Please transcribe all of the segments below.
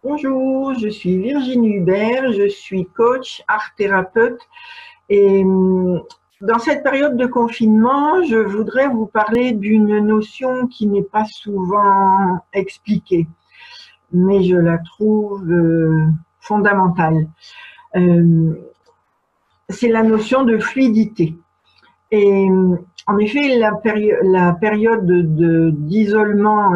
Bonjour, je suis Virginie Hubert, je suis coach, art-thérapeute et dans cette période de confinement, je voudrais vous parler d'une notion qui n'est pas souvent expliquée, mais je la trouve fondamentale. C'est la notion de fluidité. Et en effet, la période d'isolement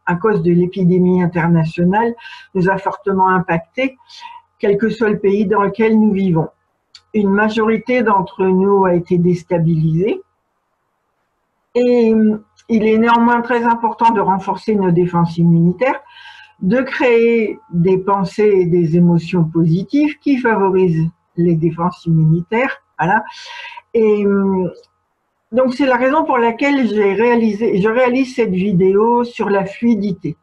à cause de l'épidémie internationale nous a fortement impactés, quel que soit le pays dans lequel nous vivons. Une majorité d'entre nous a été déstabilisée et il est néanmoins très important de renforcer nos défenses immunitaires, de créer des pensées et des émotions positives qui favorisent les défenses immunitaires. Voilà. Et donc c'est la raison pour laquelle je réalise cette vidéo sur la fluidité.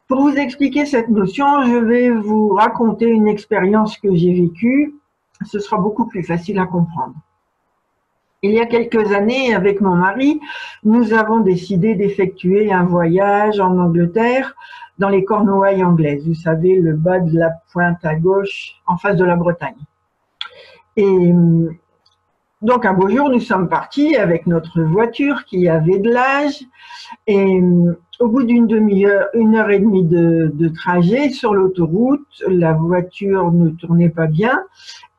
Pour vous expliquer cette notion, je vais vous raconter une expérience que j'ai vécue. Ce sera beaucoup plus facile à comprendre. Il y a quelques années, avec mon mari, nous avons décidé d'effectuer un voyage en Angleterre, dans les Cornouailles anglaises. Vous savez, le bas de la pointe à gauche, en face de la Bretagne. Et donc, un beau jour, nous sommes partis avec notre voiture qui avait de l'âge. Et au bout d'une demi-heure, 1 heure et demie de trajet sur l'autoroute, la voiture ne tournait pas bien.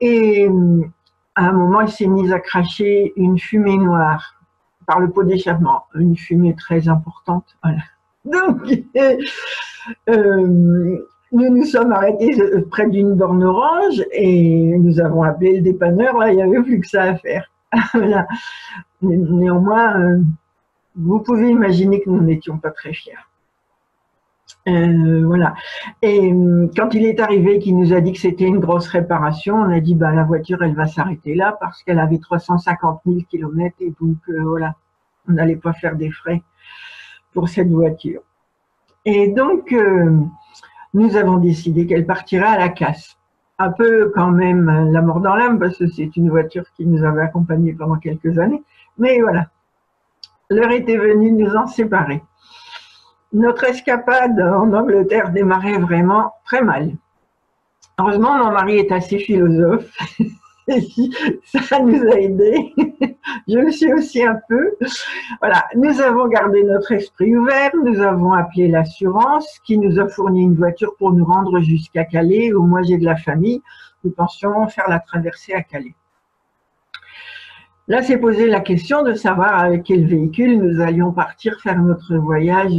Et à un moment, elle s'est mise à cracher une fumée noire par le pot d'échappement. Une fumée très importante. Voilà. Donc, nous nous sommes arrêtés près d'une borne orange et nous avons appelé le dépanneur. Là, il n'y avait plus que ça à faire. Voilà. Néanmoins, vous pouvez imaginer que nous n'étions pas très fiers. Voilà. Et quand il est arrivé, qu'il nous a dit que c'était une grosse réparation, on a dit bah la voiture elle va s'arrêter là parce qu'elle avait 350 000 km et donc voilà, on n'allait pas faire des frais pour cette voiture. Et donc nous avons décidé qu'elle partirait à la casse. Un peu quand même la mort dans l'âme parce que c'est une voiture qui nous avait accompagnés pendant quelques années. Mais voilà, l'heure était venue de nous en séparer. Notre escapade en Angleterre démarrait vraiment très mal. Heureusement, mon mari est assez philosophe. Ça nous a aidés. Je le suis aussi un peu. Voilà, nous avons gardé notre esprit ouvert, nous avons appelé l'assurance qui nous a fourni une voiture pour nous rendre jusqu'à Calais, où moi j'ai de la famille. Nous pensions faire la traversée à Calais. Là, s'est posé la question de savoir avec quel véhicule nous allions partir faire notre voyage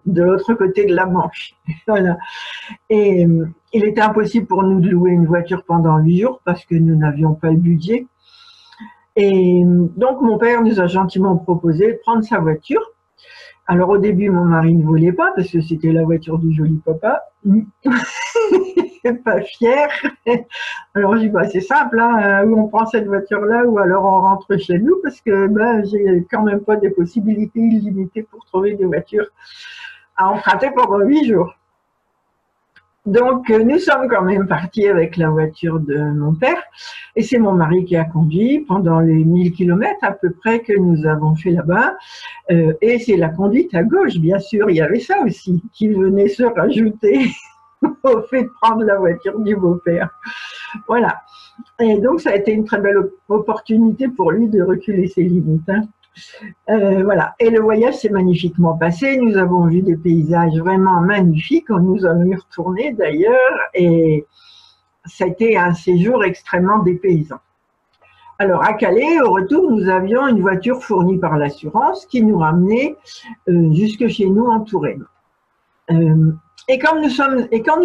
de l'autre côté de la Manche. Voilà. Et il était impossible pour nous de louer une voiture pendant 8 jours parce que nous n'avions pas le budget. Et donc, mon père nous a gentiment proposé de prendre sa voiture. Alors, au début, mon mari ne voulait pas parce que c'était la voiture du joli papa. Pas fier. Alors, je dis, bah, c'est simple, hein, ou on prend cette voiture-là ou alors on rentre chez nous parce que bah, j'ai quand même pas des possibilités illimitées pour trouver des voitures à emprunter pendant 8 jours. Donc, nous sommes quand même partis avec la voiture de mon père et c'est mon mari qui a conduit pendant les 1000 km à peu près que nous avons fait là-bas. Et c'est la conduite à gauche, bien sûr, il y avait ça aussi qui venait se rajouter au fait de prendre la voiture du beau-père. Voilà. Et donc, ça a été une très belle opportunité pour lui de reculer ses limites. Hein. Voilà. Et le voyage s'est magnifiquement passé. Nous avons vu des paysages vraiment magnifiques. Nous allons y retourner d'ailleurs. Et ça a été un séjour extrêmement dépaysant. Alors, à Calais, au retour, nous avions une voiture fournie par l'assurance qui nous ramenait jusque chez nous en Touraine. Et quand nous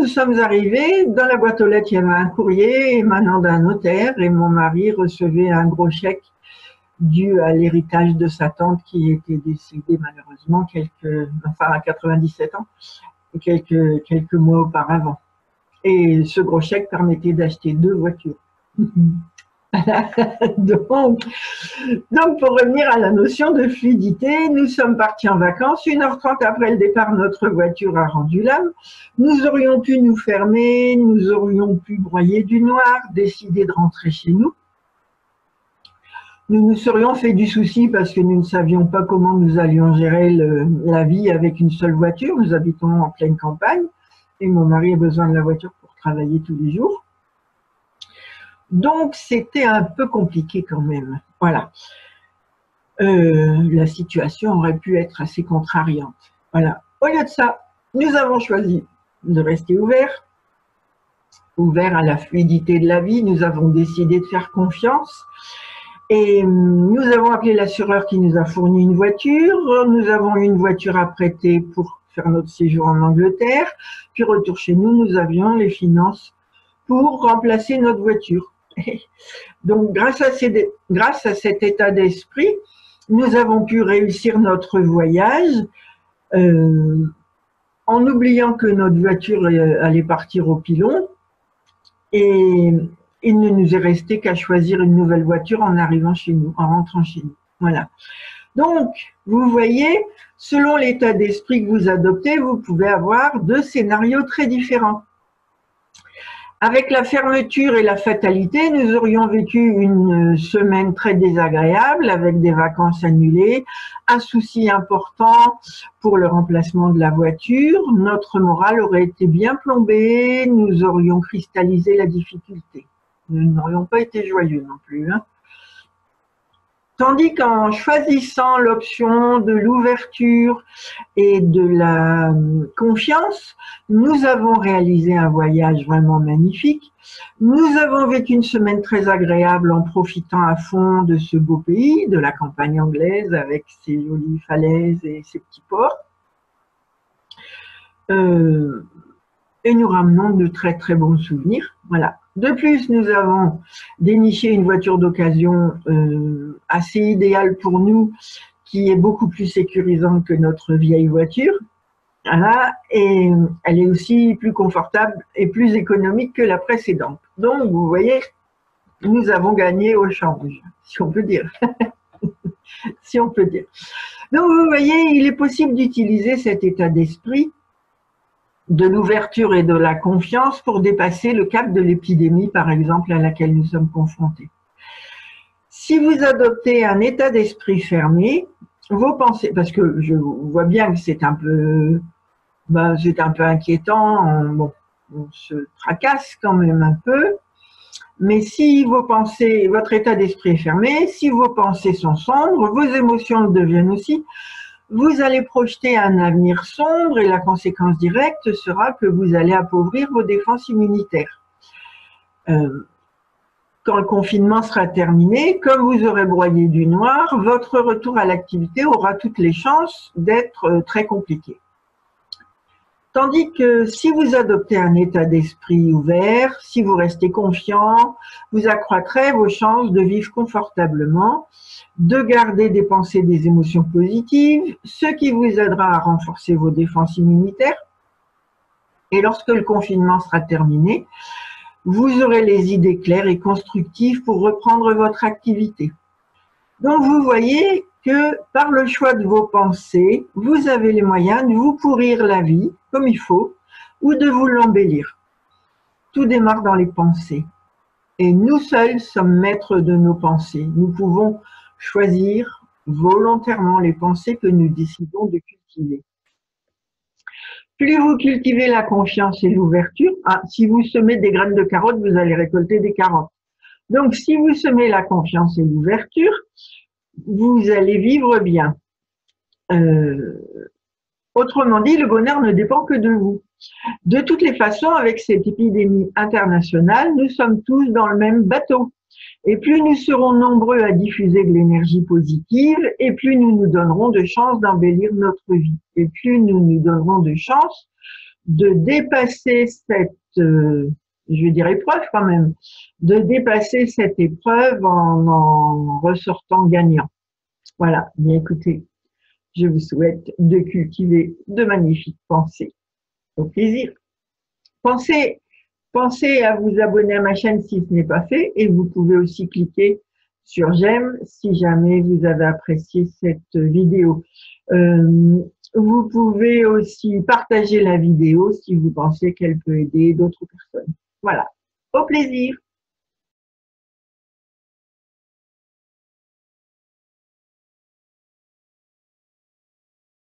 sommes arrivés, dans la boîte aux lettres, il y avait un courrier émanant d'un notaire et mon mari recevait un gros chèque dû à l'héritage de sa tante qui était décédée malheureusement à 97 ans, quelques mois auparavant. Et ce gros chèque permettait d'acheter 2 voitures. Donc, pour revenir à la notion de fluidité, nous sommes partis en vacances. 1h30 après le départ, notre voiture a rendu l'âme. Nous aurions pu nous fermer, nous aurions pu broyer du noir, décider de rentrer chez nous. Nous nous serions fait du souci parce que nous ne savions pas comment nous allions gérer la vie avec une seule voiture. Nous habitons en pleine campagne. et mon mari a besoin de la voiture pour travailler tous les jours. Donc, c'était un peu compliqué quand même. Voilà. La situation aurait pu être assez contrariante. Voilà. Au lieu de ça, nous avons choisi de rester ouverts à la fluidité de la vie. Nous avons décidé de faire confiance. Et nous avons appelé l'assureur qui nous a fourni une voiture. Nous avons eu une voiture à prêter pour faire notre séjour en Angleterre. Puis retour chez nous, nous avions les finances pour remplacer notre voiture. Donc grâce à cet état d'esprit, nous avons pu réussir notre voyage en oubliant que notre voiture allait partir au pilon. Et il ne nous est resté qu'à choisir une nouvelle voiture en arrivant chez nous, en rentrant chez nous. Voilà. Donc, vous voyez, selon l'état d'esprit que vous adoptez, vous pouvez avoir deux scénarios très différents. Avec la fermeture et la fatalité, nous aurions vécu une semaine très désagréable avec des vacances annulées, un souci important pour le remplacement de la voiture. Notre morale aurait été bien plombée, nous aurions cristallisé la difficulté. Nous n'aurions pas été joyeux non plus, hein. Tandis qu'en choisissant l'option de l'ouverture et de la confiance, nous avons réalisé un voyage vraiment magnifique. Nous avons vécu une semaine très agréable en profitant à fond de ce beau pays, de la campagne anglaise avec ses jolies falaises et ses petits ports. Et nous ramenons de très très bons souvenirs. Voilà. De plus, nous avons déniché une voiture d'occasion assez idéale pour nous, qui est beaucoup plus sécurisante que notre vieille voiture. Voilà. Et elle est aussi plus confortable et plus économique que la précédente. Donc, vous voyez, nous avons gagné au change, si on peut dire. Si on peut dire. Donc, vous voyez, il est possible d'utiliser cet état d'esprit de l'ouverture et de la confiance pour dépasser le cap de l'épidémie, par exemple, à laquelle nous sommes confrontés. Si vous adoptez un état d'esprit fermé, vos pensées, parce que je vois bien que c'est un peu inquiétant, bon, on se tracasse quand même un peu, mais si vos pensées, votre état d'esprit est fermé, si vos pensées sont sombres, vos émotions le deviennent aussi, vous allez projeter un avenir sombre et la conséquence directe sera que vous allez appauvrir vos défenses immunitaires. Quand le confinement sera terminé, comme vous aurez broyé du noir, votre retour à l'activité aura toutes les chances d'être très compliqué. Tandis que si vous adoptez un état d'esprit ouvert, si vous restez confiant, vous accroîtrez vos chances de vivre confortablement, de garder des pensées, des émotions positives, ce qui vous aidera à renforcer vos défenses immunitaires. Et lorsque le confinement sera terminé, vous aurez les idées claires et constructives pour reprendre votre activité. Donc vous voyez que par le choix de vos pensées, vous avez les moyens de vous pourrir la vie comme il faut ou de vous l'embellir. Tout démarre dans les pensées. Et nous seuls sommes maîtres de nos pensées. Nous pouvons choisir volontairement les pensées que nous décidons de cultiver. Plus vous cultivez la confiance et l'ouverture, si vous semez des graines de carottes, vous allez récolter des carottes. Donc, si vous semez la confiance et l'ouverture, vous allez vivre bien. Autrement dit, le bonheur ne dépend que de vous. De toutes les façons, avec cette épidémie internationale, nous sommes tous dans le même bateau. Et plus nous serons nombreux à diffuser de l'énergie positive, et plus nous nous donnerons de chances d'embellir notre vie. Et plus nous nous donnerons de chances de dépasser cette, je vais dire épreuve quand même, de dépasser cette épreuve en ressortant gagnant. Voilà, bien écoutez, je vous souhaite de cultiver de magnifiques pensées. Au plaisir. Pensez à vous abonner à ma chaîne si ce n'est pas fait et vous pouvez aussi cliquer sur j'aime si jamais vous avez apprécié cette vidéo. Vous pouvez aussi partager la vidéo si vous pensez qu'elle peut aider d'autres personnes. Voilà. Au plaisir.